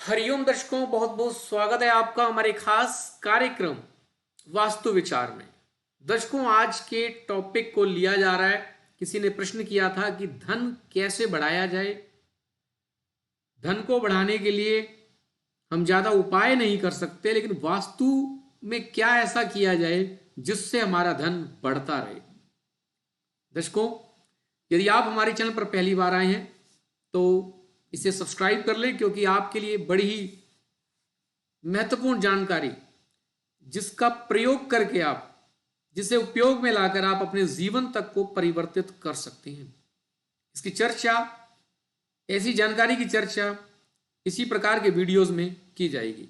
हरिओम दर्शकों, बहुत बहुत स्वागत है आपका हमारे खास कार्यक्रम वास्तु विचार में। दर्शकों, आज के टॉपिक को लिया जा रहा है, किसी ने प्रश्न किया था कि धन कैसे बढ़ाया जाए। धन को बढ़ाने के लिए हम ज्यादा उपाय नहीं कर सकते, लेकिन वास्तु में क्या ऐसा किया जाए जिससे हमारा धन बढ़ता रहे। दर्शकों, यदि आप हमारे चैनल पर पहली बार आए हैं तो इसे सब्सक्राइब कर लें, क्योंकि आपके लिए बड़ी ही महत्वपूर्ण जानकारी जिसका प्रयोग करके आप जिसे उपयोग में लाकर आप अपने जीवन तक को परिवर्तित कर सकते हैं। इसकी चर्चा, ऐसी जानकारी की चर्चा इसी प्रकार के वीडियोस में की जाएगी।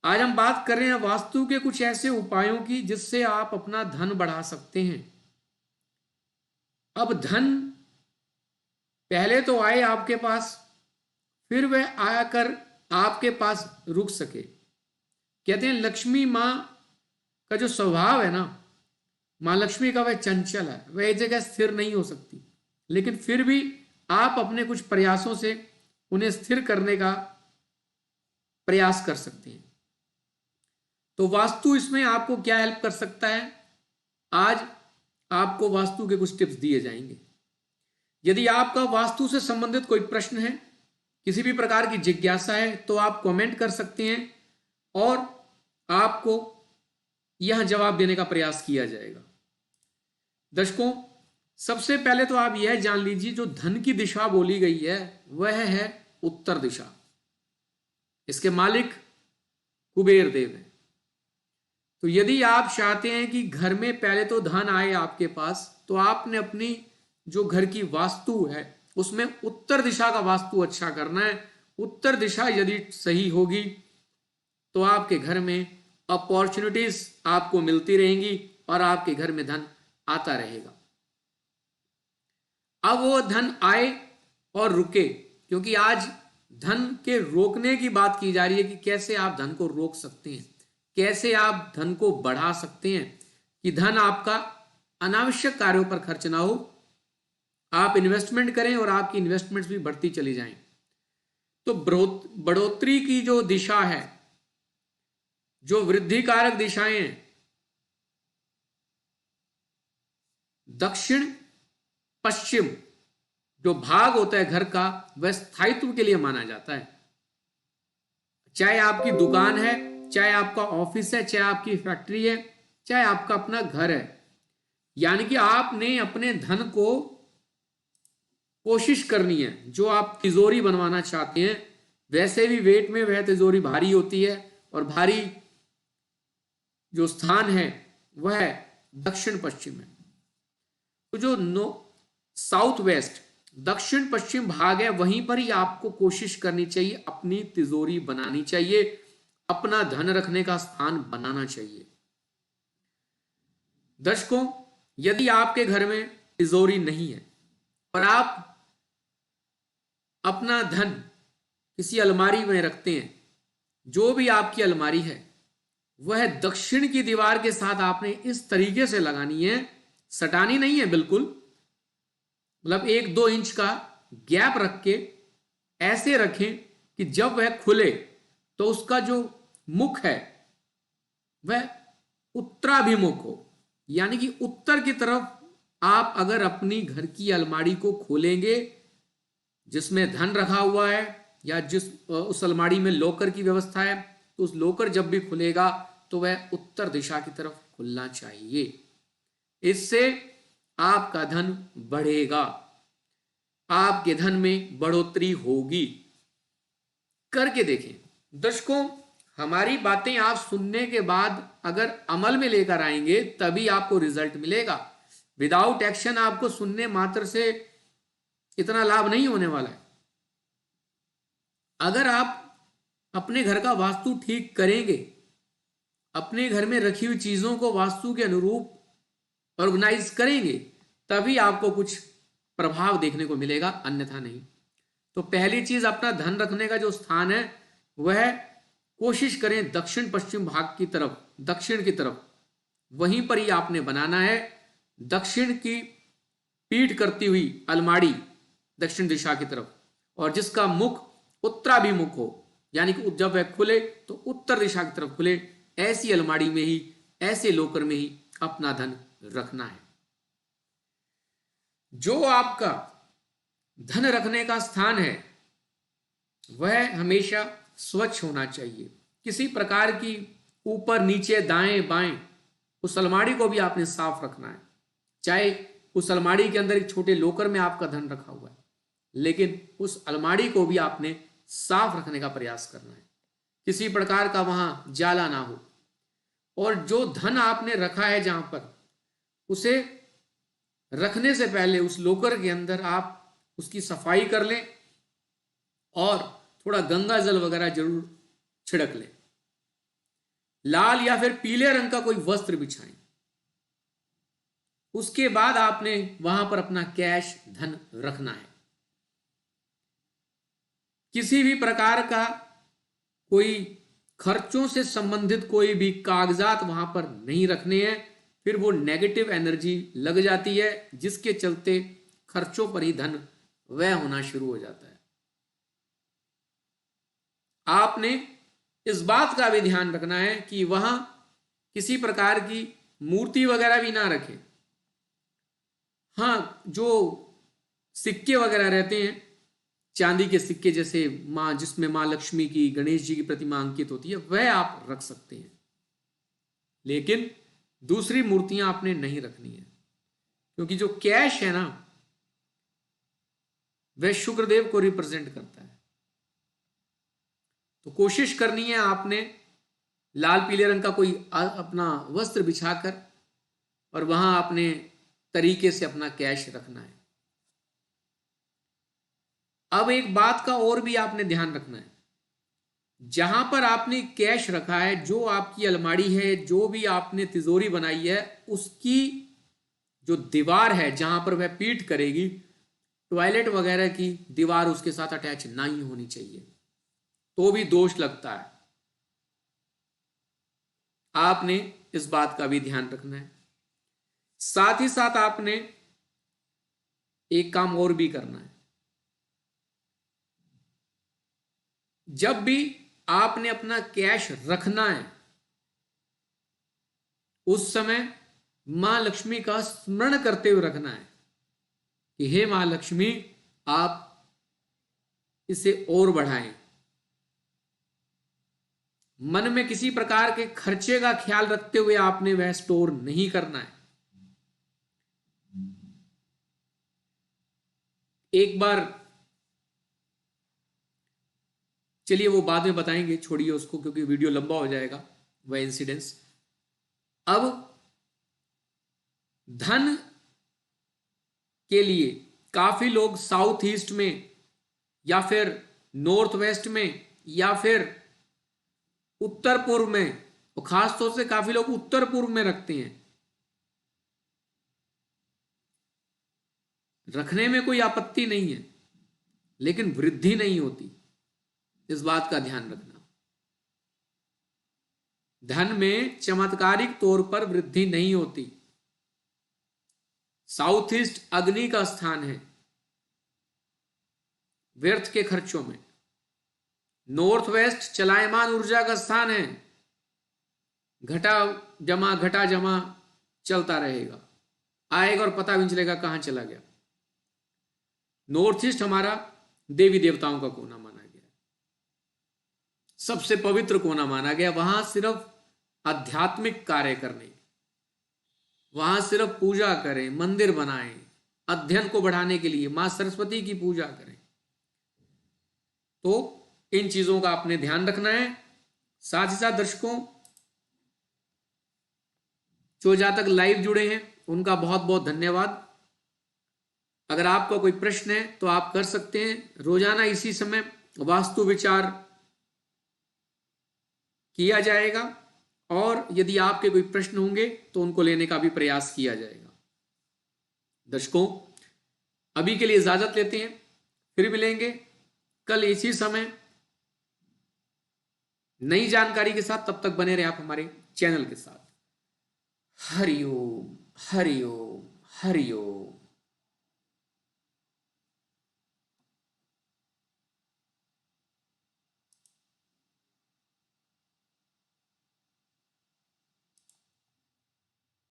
आज हम बात कर रहे हैं वास्तु के कुछ ऐसे उपायों की जिससे आप अपना धन बढ़ा सकते हैं। अब धन पहले तो आए आपके पास, फिर वह आकर आपके पास रुक सके। कहते हैं लक्ष्मी मां का जो स्वभाव है ना, मां लक्ष्मी का वह चंचल है, वह एक जगह स्थिर नहीं हो सकती, लेकिन फिर भी आप अपने कुछ प्रयासों से उन्हें स्थिर करने का प्रयास कर सकते हैं। तो वास्तु इसमें आपको क्या हेल्प कर सकता है, आज आपको वास्तु के कुछ टिप्स दिए जाएंगे। यदि आपका वास्तु से संबंधित कोई प्रश्न है, किसी भी प्रकार की जिज्ञासा है, तो आप कमेंट कर सकते हैं और आपको यह जवाब देने का प्रयास किया जाएगा। दर्शकों, सबसे पहले तो आप यह जान लीजिए, जो धन की दिशा बोली गई है वह है उत्तर दिशा। इसके मालिक कुबेर देव हैं। तो यदि आप चाहते हैं कि घर में पहले तो धन आए आपके पास, तो आपने अपनी जो घर की वास्तु है उसमें उत्तर दिशा का वास्तु अच्छा करना है। उत्तर दिशा यदि सही होगी तो आपके घर में अपॉर्चुनिटीज आपको मिलती रहेंगी और आपके घर में धन आता रहेगा। अब वो धन आए और रुके, क्योंकि आज धन के रोकने की बात की जा रही है कि कैसे आप धन को रोक सकते हैं, कैसे आप धन को बढ़ा सकते हैं कि धन आपका अनावश्यक कार्यों पर खर्च ना हो, आप इन्वेस्टमेंट करें और आपकी इन्वेस्टमेंट्स भी बढ़ती चली जाएं। तो बढ़ोतरी की जो दिशा है, जो वृद्धि कारक दिशाएं हैं, दक्षिण पश्चिम जो भाग होता है घर का, वह स्थायित्व के लिए माना जाता है। चाहे आपकी दुकान है, चाहे आपका ऑफिस है, चाहे आपकी फैक्ट्री है, चाहे आपका अपना घर है, यानी कि आपने अपने धन को कोशिश करनी है। जो आप तिजोरी बनवाना चाहते हैं, वैसे भी वेट में वह तिजोरी भारी होती है, और भारी जो स्थान है वह दक्षिण पश्चिम है। तो जो साउथ वेस्ट दक्षिण पश्चिम भाग है, वहीं पर ही आपको कोशिश करनी चाहिए, अपनी तिजोरी बनानी चाहिए, अपना धन रखने का स्थान बनाना चाहिए। दर्शकों, यदि आपके घर में तिजोरी नहीं है और आप अपना धन किसी अलमारी में रखते हैं, जो भी आपकी अलमारी है वह दक्षिण की दीवार के साथ आपने इस तरीके से लगानी है, सटानी नहीं है बिल्कुल, मतलब 1-2 इंच का गैप रख के ऐसे रखें कि जब वह खुले तो उसका जो मुख है वह उत्तराभिमुख हो, यानी कि उत्तर की तरफ आप अगर अपनी घर की अलमारी को खोलेंगे जिसमें धन रखा हुआ है, या जिस उस अलमारी में लॉकर की व्यवस्था है, तो उस लॉकर जब भी खुलेगा तो वह उत्तर दिशा की तरफ खुलना चाहिए। इससे आपका धन बढ़ेगा, आपके धन में बढ़ोतरी होगी। करके देखें। दर्शकों, हमारी बातें आप सुनने के बाद अगर अमल में लेकर आएंगे तभी आपको रिजल्ट मिलेगा। विदाउट एक्शन आपको सुनने मात्र से इतना लाभ नहीं होने वाला है। अगर आप अपने घर का वास्तु ठीक करेंगे, अपने घर में रखी हुई चीजों को वास्तु के अनुरूप ऑर्गेनाइज करेंगे, तभी आपको कुछ प्रभाव देखने को मिलेगा, अन्यथा नहीं। तो पहली चीज, अपना धन रखने का जो स्थान है वह कोशिश करें दक्षिण पश्चिम भाग की तरफ, दक्षिण की तरफ, वहीं पर ही आपने बनाना है। दक्षिण की पीठ करती हुई अलमारी दक्षिण दिशा की तरफ, और जिसका मुख उत्तराभिमुख हो, यानी कि जब वह खुले तो उत्तर दिशा की तरफ खुले, ऐसी अलमारी में ही, ऐसे लॉकर में ही अपना धन रखना है। जो आपका धन रखने का स्थान है वह हमेशा स्वच्छ होना चाहिए। किसी प्रकार की ऊपर नीचे दाएं बाएं उस अलमारी को भी आपने साफ रखना है। चाहे उस अलमारी के अंदर एक छोटे लॉकर में आपका धन रखा हुआ है, लेकिन उस अलमारी को भी आपने साफ रखने का प्रयास करना है, किसी प्रकार का वहां जाला ना हो। और जो धन आपने रखा है जहां पर, उसे रखने से पहले उस लॉकर के अंदर आप उसकी सफाई कर लें और थोड़ा गंगा जल वगैरह जरूर छिड़क लें। लाल या फिर पीले रंग का कोई वस्त्र बिछाएं। उसके बाद आपने वहां पर अपना कैश धन रखना है। किसी भी प्रकार का कोई खर्चों से संबंधित कोई भी कागजात वहां पर नहीं रखने हैं, फिर वो नेगेटिव एनर्जी लग जाती है, जिसके चलते खर्चों पर ही धन व्यय होना शुरू हो जाता है। आपने इस बात का भी ध्यान रखना है कि वहां किसी प्रकार की मूर्ति वगैरह भी ना रखें। हाँ, जो सिक्के वगैरह रहते हैं, चांदी के सिक्के जैसे मां, जिसमें मां लक्ष्मी की, गणेश जी की प्रतिमा अंकित होती है, वह आप रख सकते हैं, लेकिन दूसरी मूर्तियां आपने नहीं रखनी है। क्योंकि जो कैश है ना, वह शुक्रदेव को रिप्रेजेंट करता है। तो कोशिश करनी है आपने लाल पीले रंग का कोई अपना वस्त्र बिछाकर और वहां अपने तरीके से अपना कैश रखना है। अब एक बात का और भी आपने ध्यान रखना है, जहां पर आपने कैश रखा है, जो आपकी अलमारी है, जो भी आपने तिजोरी बनाई है, उसकी जो दीवार है जहां पर वह पीठ करेगी, टॉयलेट वगैरह की दीवार उसके साथ अटैच नहीं होनी चाहिए, तो भी दोष लगता है। आपने इस बात का भी ध्यान रखना है। साथ ही साथ आपने एक काम और भी करना है। जब भी आपने अपना कैश रखना है, उस समय मां लक्ष्मी का स्मरण करते हुए रखना है कि हे मां लक्ष्मी, आप इसे और बढ़ाएं। मन में किसी प्रकार के खर्चे का ख्याल रखते हुए आपने वह स्टोर नहीं करना है। एक बार, चलिए वो बाद में बताएंगे, छोड़िए उसको, क्योंकि वीडियो लंबा हो जाएगा वह इंसिडेंस। अब धन के लिए काफी लोग साउथ ईस्ट में या फिर नॉर्थ वेस्ट में या फिर उत्तर पूर्व में, और खासतौर से काफी लोग उत्तर पूर्व में रखते हैं। रखने में कोई आपत्ति नहीं है, लेकिन वृद्धि नहीं होती, इस बात का ध्यान रखना। धन में चमत्कारिक तौर पर वृद्धि नहीं होती। साउथ ईस्ट अग्नि का स्थान है व्यर्थ के खर्चों में। नॉर्थ वेस्ट चलायमान ऊर्जा का स्थान है, घटा जमा चलता रहेगा, आएगा और पता भी नहीं चलेगा कहां चला गया। नॉर्थ ईस्ट हमारा देवी देवताओं का कोना माना गया, सबसे पवित्र कोना माना गया। वहां सिर्फ आध्यात्मिक कार्य करने, वहां सिर्फ पूजा करें, मंदिर बनाएं, अध्ययन को बढ़ाने के लिए मां सरस्वती की पूजा करें। तो इन चीजों का आपने ध्यान रखना है। साथ ही साथ दर्शकों, जो जहां तक लाइव जुड़े हैं उनका बहुत बहुत धन्यवाद। अगर आपका कोई प्रश्न है तो आप कर सकते हैं। रोजाना इसी समय वास्तु विचार किया जाएगा, और यदि आपके कोई प्रश्न होंगे तो उनको लेने का भी प्रयास किया जाएगा। दर्शकों, अभी के लिए इजाजत लेते हैं, फिर मिलेंगे कल इसी समय नई जानकारी के साथ। तब तक बने रहे आप हमारे चैनल के साथ। हरिओम हरिओम हरिओम।